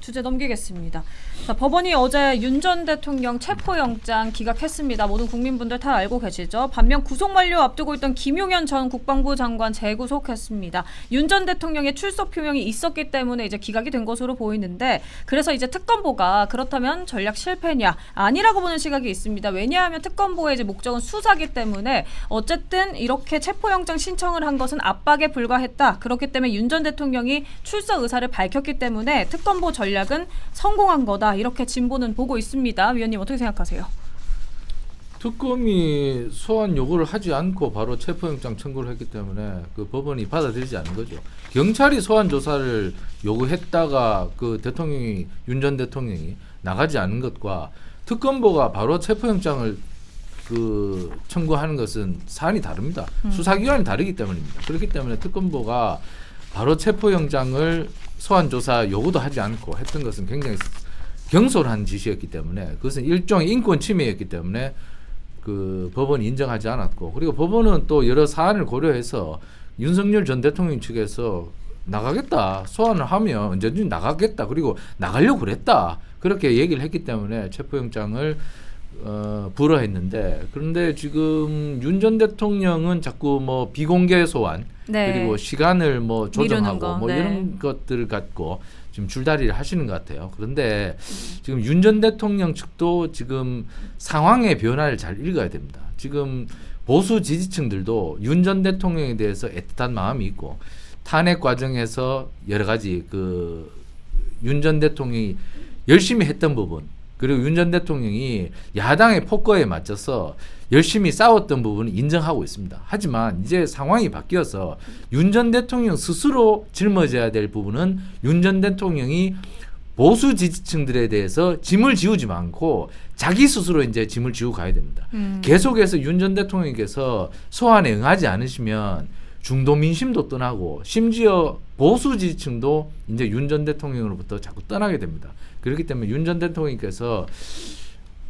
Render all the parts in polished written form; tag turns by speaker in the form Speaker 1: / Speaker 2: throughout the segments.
Speaker 1: 주제 넘기겠습니다. 자, 법원이 어제 윤 전 대통령 체포영장 기각했습니다. 모든 국민분들 다 알고 계시죠? 반면 구속 만료 앞두고 있던 김용현 전 국방부 장관 재구속했습니다. 윤 전 대통령의 출석 표명이 있었기 때문에 이제 기각이 된 것으로 보이는데, 그래서 이제 특검보가 그렇다면 전략 실패냐? 아니라고 보는 시각이 있습니다. 왜냐하면 특검보의 이제 목적은 수사기 때문에 어쨌든 이렇게 체포영장 신청을 한 것은 압박에 불과했다. 그렇기 때문에 윤 전 대통령이 출석 의사를 밝혔기 때문에 특검보 전략은 성공한 거다. 이렇게 진보는 보고 있습니다. 위원님 어떻게 생각하세요?
Speaker 2: 특검이 소환 요구를 하지 않고 바로 체포영장 청구를 했기 때문에 그 법원이 받아들이지 않는 거죠. 경찰이 소환 조사를 요구했다가 그 대통령이 윤 전 대통령이 나가지 않은 것과 특검보가 바로 체포영장을 그 청구하는 것은 사안이 다릅니다. 수사기관이 다르기 때문입니다. 그렇기 때문에 특검보가 바로 체포영장을 소환조사 요구도 하지 않고 했던 것은 굉장히 경솔한 짓이었기 때문에, 그것은 일종의 인권 침해였기 때문에 그 법원이 인정하지 않았고, 그리고 법원은 또 여러 사안을 고려해서 윤석열 전 대통령 측에서 나가겠다, 소환을 하면 언제든지 나가겠다, 그리고 나가려고 그랬다, 그렇게 얘기를 했기 때문에 체포영장을 불허했는데, 그런데 지금 윤 전 대통령은 자꾸 뭐 비공개 소환,
Speaker 1: 네.
Speaker 2: 그리고 시간을 뭐 조정하고
Speaker 1: 거,
Speaker 2: 뭐
Speaker 1: 네.
Speaker 2: 이런 것들을 갖고 지금 줄다리를 하시는 것 같아요. 그런데 지금 윤 전 대통령 측도 지금 상황의 변화를 잘 읽어야 됩니다. 지금 보수 지지층들도 윤 전 대통령에 대해서 애틋한 마음이 있고, 탄핵 과정에서 여러 가지 그 윤 전 대통령이 열심히 했던 부분, 그리고 윤 전 대통령이 야당의 폭거에 맞춰서 열심히 싸웠던 부분을 인정하고 있습니다. 하지만 이제 상황이 바뀌어서 윤 전 대통령 스스로 짊어져야 될 부분은 윤 전 대통령이 보수 지지층들에 대해서 짐을 지우지 않고 자기 스스로 이제 짐을 지우고 가야 됩니다. 계속해서 윤 전 대통령께서 소환에 응하지 않으시면 중도 민심도 떠나고 심지어 보수 지지층도 이제 윤 전 대통령으로부터 자꾸 떠나게 됩니다. 그렇기 때문에 윤 전 대통령께서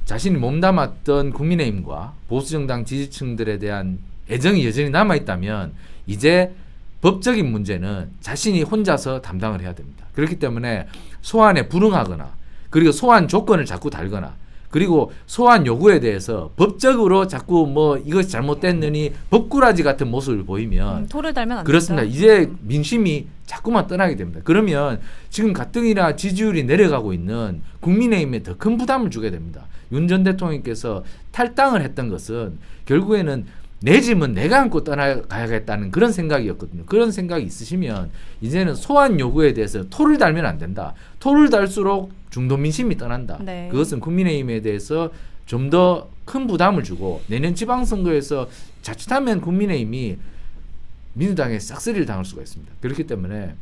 Speaker 2: 자신이 몸담았던 국민의힘과 보수정당 지지층들에 대한 애정이 여전히 남아있다면 이제 법적인 문제는 자신이 혼자서 담당을 해야 됩니다. 그렇기 때문에 소환에 불응하거나, 그리고 소환 조건을 자꾸 달거나, 그리고 소환 요구에 대해서 법적으로 자꾸 뭐 이것이 잘못됐느니 법꾸라지 같은 모습을 보이면
Speaker 1: 토를 달면 안
Speaker 2: 그렇습니다.
Speaker 1: 된다.
Speaker 2: 이제 민심이 자꾸만 떠나게 됩니다. 그러면 지금 가뜩이나 지지율이 내려가고 있는 국민의힘에 더 큰 부담을 주게 됩니다. 윤 전 대통령께서 탈당을 했던 것은 결국에는 내 짐은 내가 안고 떠나가야겠다는 그런 생각이었거든요. 그런 생각이 있으시면 이제는 소환 요구에 대해서 토를 달면 안 된다. 토를 달수록 중도 민심이 떠난다.
Speaker 1: 네.
Speaker 2: 그것은 국민의힘에 대해서 좀 더 큰 부담을 주고, 내년 지방선거에서 자칫하면 국민의힘이 민주당에 싹쓸이를 당할 수가 있습니다. 그렇기 때문에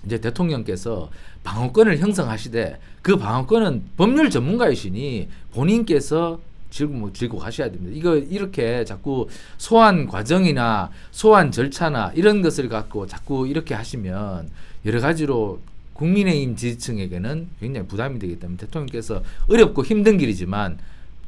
Speaker 2: 이제 대통령께서 방어권을 형성하시되, 그 방어권은 법률 전문가이시니 본인께서 들고 가셔야 됩니다. 이거 이렇게 자꾸 소환 과정이나 소환 절차나 이런 것을 갖고 자꾸 이렇게 하시면 여러 가지로 국민의힘 지지층에게는 굉장히 부담이 되기 때문에 대통령께서 어렵고 힘든 길이지만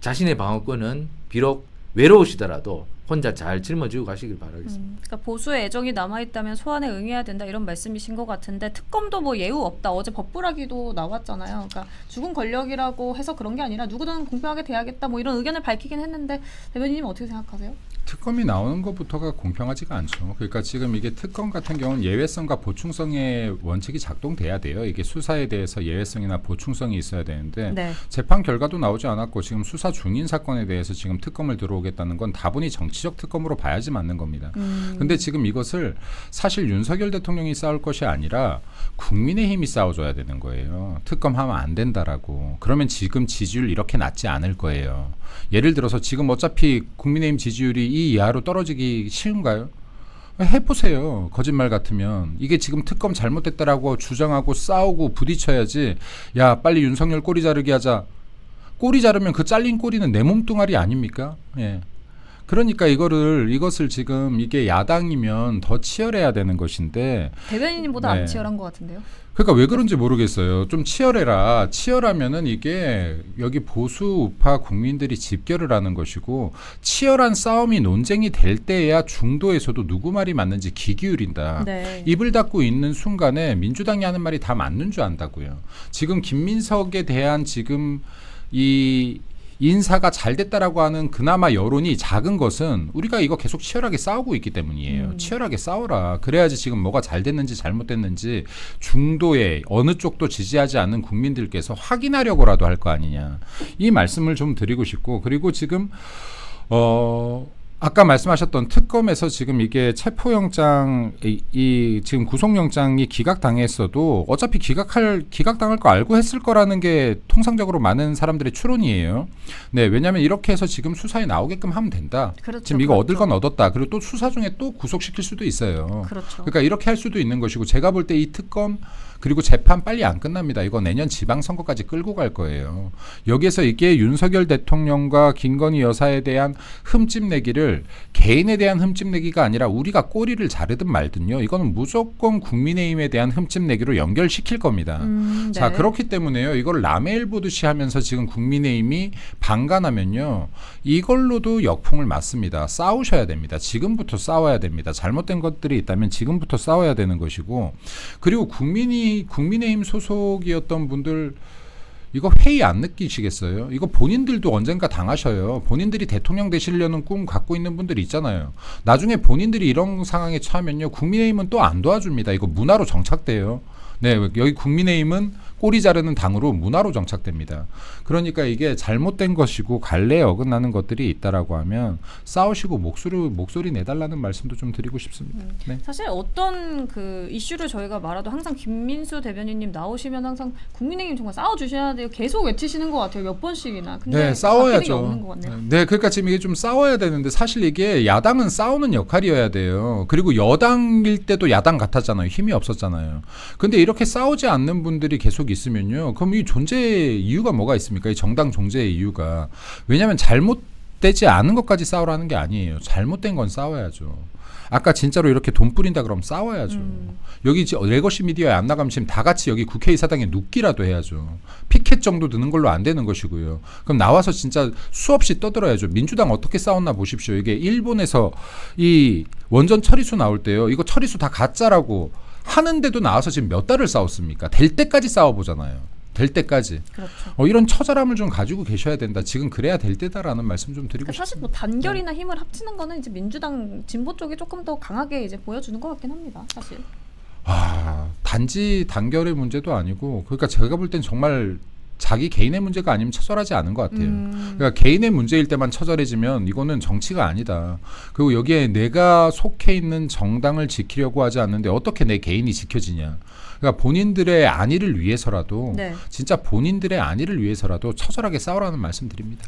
Speaker 2: 자신의 방어권은 비록 외로우시더라도 혼자 잘 짊어지고 가시길 바라겠습니다.
Speaker 1: 그러니까 보수의 애정이 남아있다면 소환에 응해야 된다, 이런 말씀이신 것 같은데, 특검도 뭐 예우 없다. 어제 법부라기도 나왔잖아요. 그러니까 죽은 권력이라고 해서 그런 게 아니라 누구든 공평하게 대하겠다, 뭐 이런 의견을 밝히긴 했는데, 대변인님 어떻게 생각하세요?
Speaker 3: 특검이 나오는 것부터가 공평하지가 않죠. 그러니까 지금 이게 특검 같은 경우는 예외성과 보충성의 원칙이 작동돼야 돼요. 이게 수사에 대해서 예외성이나 보충성이 있어야 되는데
Speaker 1: 네.
Speaker 3: 재판 결과도 나오지 않았고 지금 수사 중인 사건에 대해서 지금 특검을 들어오겠다는 건 다분히 정치적 특검으로 봐야지 맞는 겁니다. 근데 지금 이것을 사실 윤석열 대통령이 싸울 것이 아니라 국민의힘이 싸워줘야 되는 거예요. 특검하면 안 된다라고. 그러면 지금 지지율 이렇게 낮지 않을 거예요. 예를 들어서 지금 어차피 국민의힘 지지율이 이 이하로 떨어지기 쉬운가요? 해보세요. 거짓말 같으면. 이게 지금 특검 잘못됐다라고 주장하고 싸우고 부딪혀야지. 야, 빨리 윤석열 꼬리 자르기 하자. 꼬리 자르면 그 잘린 꼬리는 내 몸뚱아리 아닙니까? 예. 그러니까 이것을 지금 이게 야당이면 더 치열해야 되는 것인데
Speaker 1: 대변인님보다
Speaker 3: 네.
Speaker 1: 안 치열한 것 같은데요.
Speaker 3: 그러니까 왜 그런지 모르겠어요. 좀 치열해라. 치열하면은 이게 여기 보수 우파 국민들이 집결을 하는 것이고 치열한 싸움이 논쟁이 될 때야 중도에서도 누구 말이 맞는지 귀 기울인다.
Speaker 1: 네.
Speaker 3: 입을 닫고 있는 순간에 민주당이 하는 말이 다 맞는 줄 안다고요. 지금 김민석에 대한 지금 이 인사가 잘 됐다라고 하는 그나마 여론이 작은 것은 우리가 이거 계속 치열하게 싸우고 있기 때문이에요. 치열하게 싸워라. 그래야지 지금 뭐가 잘 됐는지 잘못됐는지 중도에 어느 쪽도 지지하지 않는 국민들께서 확인하려고라도 할 거 아니냐. 이 말씀을 좀 드리고 싶고 그리고 지금 아까 말씀하셨던 특검에서 지금 이게 체포영장 이 지금 구속영장이 기각당했어도 어차피 기각당할 거 알고 했을 거라는 게 통상적으로 많은 사람들의 추론이에요. 네, 왜냐하면 이렇게 해서 지금 수사에 나오게끔 하면 된다.
Speaker 1: 그렇죠,
Speaker 3: 지금 이거
Speaker 1: 그렇죠.
Speaker 3: 얻을 건 얻었다. 그리고 또 수사 중에 또 구속시킬 수도 있어요.
Speaker 1: 그렇죠.
Speaker 3: 그러니까 이렇게 할 수도 있는 것이고 제가 볼 때 이 특검 그리고 재판 빨리 안 끝납니다. 이거 내년 지방선거까지 끌고 갈 거예요. 여기에서 이게 윤석열 대통령과 김건희 여사에 대한 흠집내기를 개인에 대한 흠집내기가 아니라 우리가 꼬리를 자르든 말든요. 이거는 무조건 국민의힘에 대한 흠집내기로 연결시킬 겁니다.
Speaker 1: 네.
Speaker 3: 자, 그렇기 때문에요. 이걸 라메일 보듯이 하면서 지금 국민의힘이 방관하면요. 이걸로도 역풍을 맞습니다. 싸우셔야 됩니다. 지금부터 싸워야 됩니다. 잘못된 것들이 있다면 지금부터 싸워야 되는 것이고 그리고 국민의힘 소속이었던 분들 이거 회의 안 느끼시겠어요? 이거 본인들도 언젠가 당하셔요. 본인들이 대통령 되시려는 꿈 갖고 있는 분들이 있잖아요. 나중에 본인들이 이런 상황에 처하면요. 국민의힘은 또 안 도와줍니다. 이거 문화로 정착돼요. 네, 여기 국민의힘은 꼬리 자르는 당으로 문화로 정착됩니다. 그러니까 이게 잘못된 것이고 관례에 어긋나는 것들이 있다라고 하면 싸우시고 목소리 내달라는 말씀도 좀 드리고 싶습니다. 네.
Speaker 1: 사실 어떤 그 이슈를 저희가 말아도 항상 김민수 대변인님 나오시면 항상 국민의힘 정말 싸워주셔야 돼요. 계속 외치시는 것 같아요. 몇 번씩이나. 근데
Speaker 3: 네,
Speaker 1: 바뀌는 게
Speaker 3: 싸워야죠.
Speaker 1: 없는 것 같네요.
Speaker 3: 네, 그러니까 지금 이게 좀 싸워야 되는데 사실 이게 야당은 싸우는 역할이어야 돼요. 그리고 여당일 때도 야당 같았잖아요. 힘이 없었잖아요. 근데 이렇게 싸우지 않는 분들이 계속 있으면요. 그럼 이 존재의 이유가 뭐가 있습니까? 이 정당 존재의 이유가. 왜냐하면 잘못되지 않은 것까지 싸우라는 게 아니에요. 잘못된 건 싸워야죠. 아까 진짜로 이렇게 돈 뿌린다 그러면 싸워야죠. 여기 레거시 미디어에 안 나가면 지금 다 같이 여기 국회의사당에 눕기라도 해야죠. 피켓 정도 드는 걸로 안 되는 것이고요. 그럼 나와서 진짜 수없이 떠들어야죠. 민주당 어떻게 싸웠나 보십시오. 이게 일본에서 이 원전 처리수 나올 때요. 이거 처리수 다 가짜라고 하는데도 나와서 지금 몇 달을 싸웠습니까? 될 때까지 싸워보잖아요. 될 때까지.
Speaker 1: 그렇죠.
Speaker 3: 이런 처절함을 좀 가지고 계셔야 된다. 지금 그래야 될 때다라는 말씀 좀 드리고
Speaker 1: 그러니까 사실
Speaker 3: 싶습니다.
Speaker 1: 뭐 단결이나 힘을 합치는 거는 이제 민주당 진보 쪽이 조금 더 강하게 이제 보여주는 것 같긴 합니다. 사실.
Speaker 3: 단지 단결의 문제도 아니고 그러니까 제가 볼 땐 정말 자기 개인의 문제가 아니면 처절하지 않은 것 같아요. 그러니까 개인의 문제일 때만 처절해지면 이거는 정치가 아니다. 그리고 여기에 내가 속해 있는 정당을 지키려고 하지 않는데 어떻게 내 개인이 지켜지냐. 그러니까 본인들의 안위를 위해서라도
Speaker 1: 네.
Speaker 3: 진짜 본인들의 안위를 위해서라도 처절하게 싸우라는 말씀 드립니다.